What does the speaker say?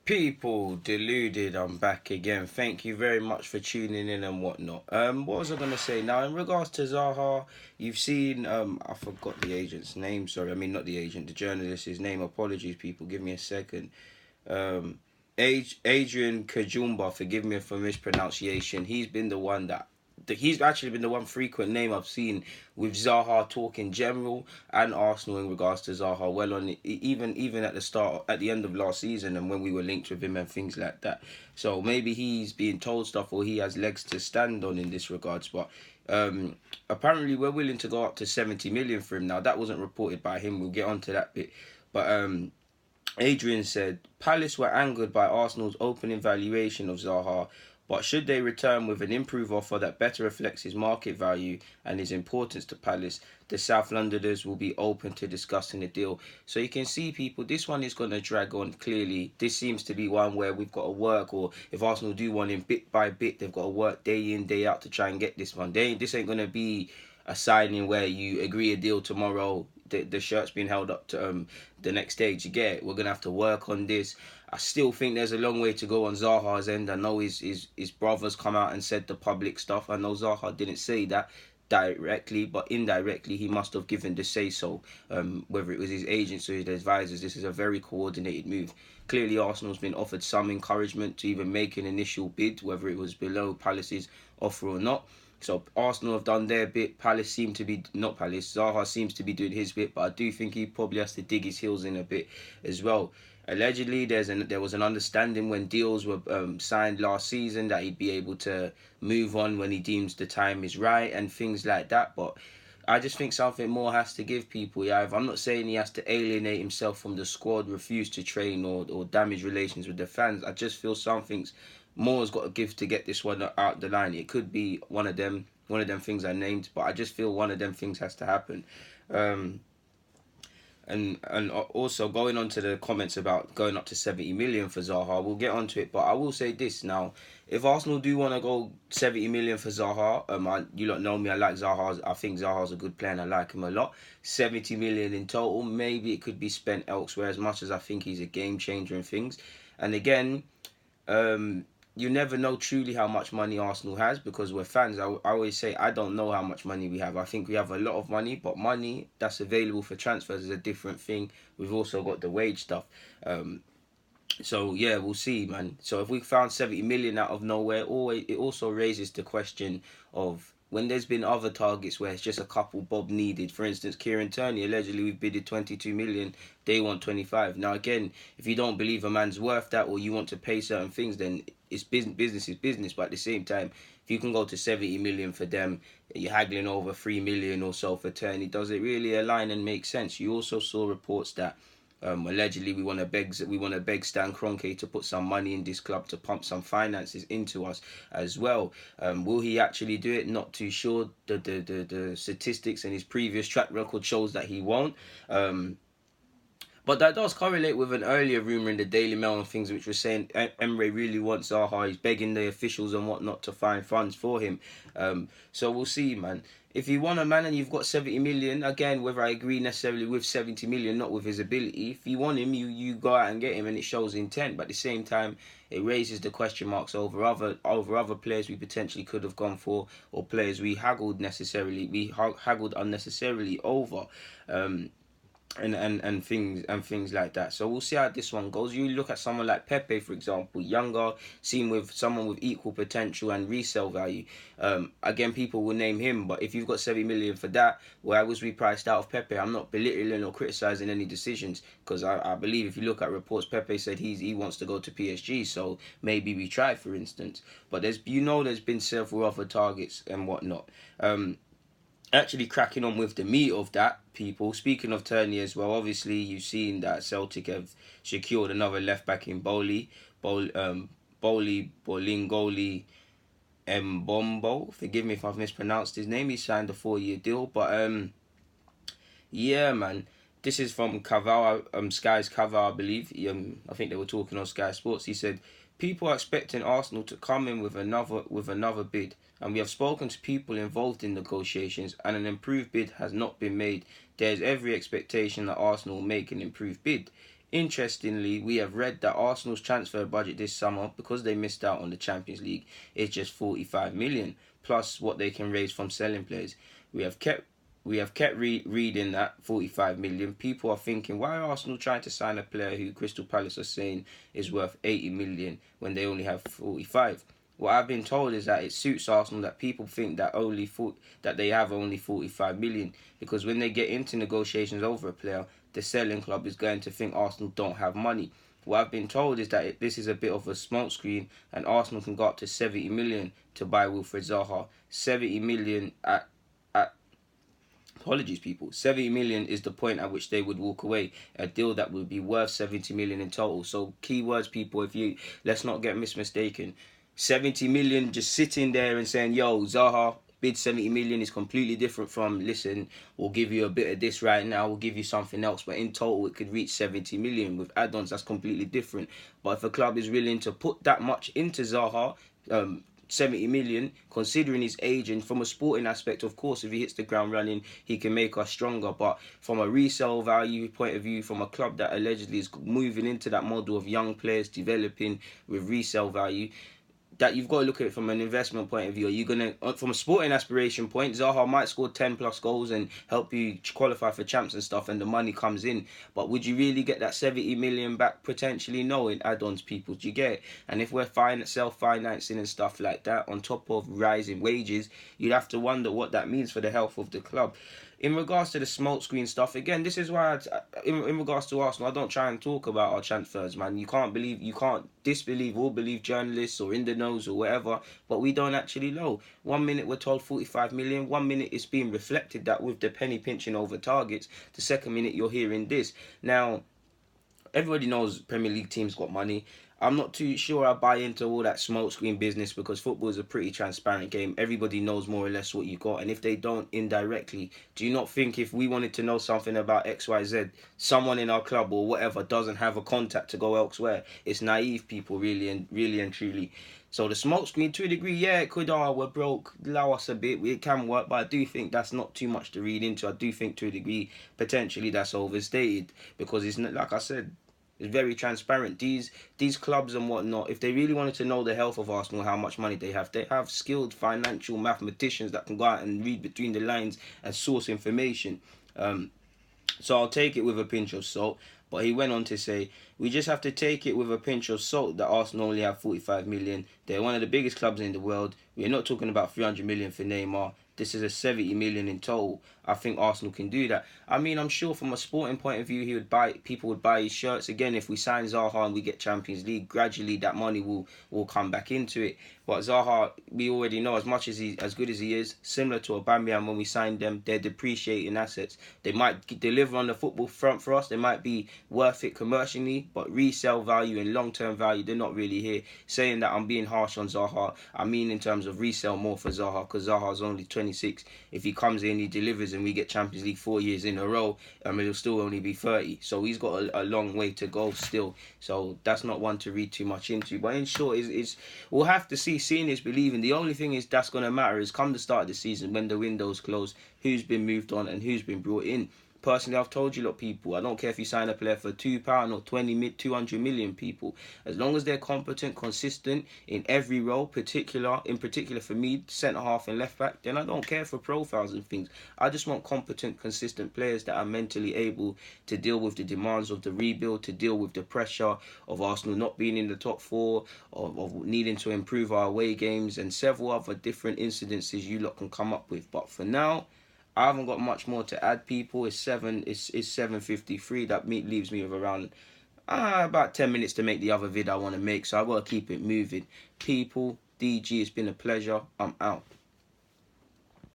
People, deluded, I'm back again. Thank you very much for tuning in and whatnot. What was I gonna say now? In regards to Zaha, you've seen I forgot the agent's name. Sorry, I mean not the agent, the journalist's name. Apologies, people. Give me a second. Um, Adrian Kajumba, forgive me for mispronunciation. He's been the one he's actually been the one frequent name I've seen with Zaha talk in general and Arsenal in regards to Zaha. Well, on even at the start, at the end of last season, and when we were linked with him and things like that. So maybe he's being told stuff or he has legs to stand on in this regards. But apparently we're willing to go up to 70 million for him now. That wasn't reported by him. We'll get onto that bit. But Adrian said Palace were angered by Arsenal's opening valuation of Zaha, but should they return with an improved offer that better reflects his market value and his importance to Palace, the South Londoners will be open to discussing the deal. So you can see, people, this one is going to drag on clearly. This seems to be one where we've got to work, or if Arsenal do want him bit by bit, they've got to work day in, day out to try and get this one. This ain't going to be a signing where you agree a deal tomorrow, the shirt's being held up to the next stage. You get it? We're gonna have to work on this. I still think there's a long way to go on Zaha's end. I know his brothers come out and said the public stuff. I know Zaha didn't say that directly, but indirectly he must have given the say so. Whether it was his agents or his advisors, this is a very coordinated move. Clearly, Arsenal's been offered some encouragement to even make an initial bid, whether it was below Palace's offer or not. So Arsenal have done their bit. Palace seem to be not Palace. Zaha seems to be doing his bit, but I do think he probably has to dig his heels in a bit as well. Allegedly, there was an understanding when deals were signed last season that he'd be able to move on when he deems the time is right and things like that. But I just think something more has to give, people. Yeah, if I'm not saying he has to alienate himself from the squad, refuse to train, or damage relations with the fans. I just feel something's more has got to give to get this one out the line. It could be one of them things I named, but I just feel one of them things has to happen. And also going on to the comments about going up to 70 million for Zaha, we'll get onto it. But I will say this now: if Arsenal do want to go 70 million for Zaha, you lot know me. I like Zaha. I think Zaha's a good player, and I like him a lot. 70 million in total. Maybe it could be spent elsewhere. As much as I think he's a game changer and things. And again, you never know truly how much money Arsenal has because we're fans. I always say I don't know how much money we have. I think we have a lot of money, but money that's available for transfers is a different thing. We've also got the wage stuff. So yeah, we'll see, man. So if we found 70 million out of nowhere, it also raises the question of when there's been other targets where it's just a couple bob needed. For instance, Kieran Tierney, allegedly we've bidded 22 million, they want 25. Now again, if you don't believe a man's worth that or you want to pay certain things, then it's business is business. But at the same time, if you can go to 70 million for them, you're haggling over 3 million or so for Tierney, does it really align and make sense? You also saw reports that allegedly we want to beg Stan Kroenke to put some money in this club to pump some finances into us as well. Will he actually do it? Not too sure. The statistics and his previous track record shows that he won't. But that does correlate with an earlier rumour in the Daily Mail and things which was saying Emre really wants Zaha. He's begging the officials and whatnot to find funds for him. So we'll see, man. If you want a man and you've got 70 million, again, whether I agree necessarily with 70 million, not with his ability, if you want him, you go out and get him and it shows intent. But at the same time, it raises the question marks over other players we potentially could have gone for or players we haggled unnecessarily over. And things like that. So we'll see how this one goes. You look at someone like Pepe, for example, younger, seen with someone with equal potential and resale value. Again, people will name him, but if you've got 70 million for that, why was we priced out of Pepe? I'm not belittling or criticizing any decisions because I believe if you look at reports, Pepe said he wants to go to PSG, so maybe we try, for instance. But there's been several other targets and whatnot. Actually cracking on with the meat of that, people. Speaking of Tierney as well, obviously you've seen that Celtic have secured another left back in Bolingoli Mbombo. Forgive me if I've mispronounced his name. He signed a 4-year deal, but yeah, man. This is from Cavall, Sky's Cavall, I believe. I think they were talking on Sky Sports. He said, people are expecting Arsenal to come in with another bid, and we have spoken to people involved in negotiations, and an improved bid has not been made. There is every expectation that Arsenal will make an improved bid. Interestingly, we have read that Arsenal's transfer budget this summer, because they missed out on the Champions League, is just 45 million plus what they can raise from selling players. We have kept reading that 45 million. People are thinking, why are Arsenal trying to sign a player who Crystal Palace are saying is worth 80 million when they only have 45? What I've been told is that it suits Arsenal that people think that that they have only 45 million, because when they get into negotiations over a player, the selling club is going to think Arsenal don't have money. What I've been told is that this is a bit of a smokescreen, and Arsenal can go up to 70 million to buy Wilfried Zaha. 70 million at apologies, people. 70 million is the point at which they would walk away. A deal that would be worth 70 million in total. So keywords, people, let's not get mistaken. 70 million just sitting there and saying, yo, Zaha, bid 70 million is completely different from, listen, we'll give you a bit of this right now, we'll give you something else. But in total, it could reach 70 million. With add-ons, that's completely different. But if a club is willing to put that much into Zaha, 70 million, considering his age, and from a sporting aspect, of course, if he hits the ground running, he can make us stronger. But from a resale value point of view, from a club that allegedly is moving into that model of young players developing with resale value, that you've got to look at it from an investment point of view. Are you going to, from a sporting aspiration point, Zaha might score 10 plus goals and help you qualify for champs and stuff, and the money comes in. But would you really get that 70 million back? Potentially no, in add-ons, people. Do you get it? And if we're self-financing and stuff like that, on top of rising wages, you'd have to wonder what that means for the health of the club. In regards to the smokescreen stuff, again, this is why, in regards to Arsenal, I don't try and talk about our transfers, man. You can't disbelieve or believe journalists or in the knows or whatever, but we don't actually know. 1 minute we're told 45 million, 1 minute it's being reflected that with the penny pinching over targets, the second minute you're hearing this. Now, everybody knows Premier League teams got money. I'm not too sure I buy into all that smokescreen business, because football is a pretty transparent game. Everybody knows more or less what you got, and if they don't, indirectly, do you not think if we wanted to know something about XYZ, someone in our club or whatever doesn't have a contact to go elsewhere? It's naive, people, really and truly. So the smokescreen, to a degree, yeah, it could, we're broke, allow us a bit, it can work, but I do think that's not too much to read into. I do think, to a degree, potentially that's overstated, because it's not, like I said, it's very transparent. These clubs and whatnot, if they really wanted to know the health of Arsenal, how much money they have skilled financial mathematicians that can go out and read between the lines and source information. So I'll take it with a pinch of salt. But he went on to say, we just have to take it with a pinch of salt that Arsenal only have 45 million. They're one of the biggest clubs in the world. We're not talking about 300 million for Neymar. This is a 70 million in total. I think Arsenal can do that. I mean, I'm sure from a sporting point of view, people would buy his shirts. Again, if we sign Zaha and we get Champions League, gradually that money will come back into it. But Zaha, we already know, as good as he is, similar to Aubameyang when we signed them, they're depreciating assets. They might deliver on the football front for us. They might be worth it commercially, but resale value and long-term value, they're not really here. Saying that I'm being harsh on Zaha, I mean in terms of resale more for Zaha, because Zaha's only 26. If he comes in, he delivers, and we get Champions League 4 years in a row, he'll still only be 30. So he's got a long way to go still. So that's not one to read too much into. But in short, we'll have to see. Seeing is believing. The only thing that's going to matter is come the start of the season, when the window's closed, who's been moved on and who's been brought in. Personally, I've told you, lot, people, I don't care if you sign a player for £2 or 200 million, people. As long as they're competent, consistent in every role, in particular for me, centre half and left back, then I don't care for profiles and things. I just want competent, consistent players that are mentally able to deal with the demands of the rebuild, to deal with the pressure of Arsenal not being in the top four, of needing to improve our away games, and several other different incidences you lot can come up with. But for now, I haven't got much more to add, people. It's 7:53. That leaves me with around about 10 minutes to make the other vid I want to make. So I've got to keep it moving. People, DG, it's been a pleasure. I'm out.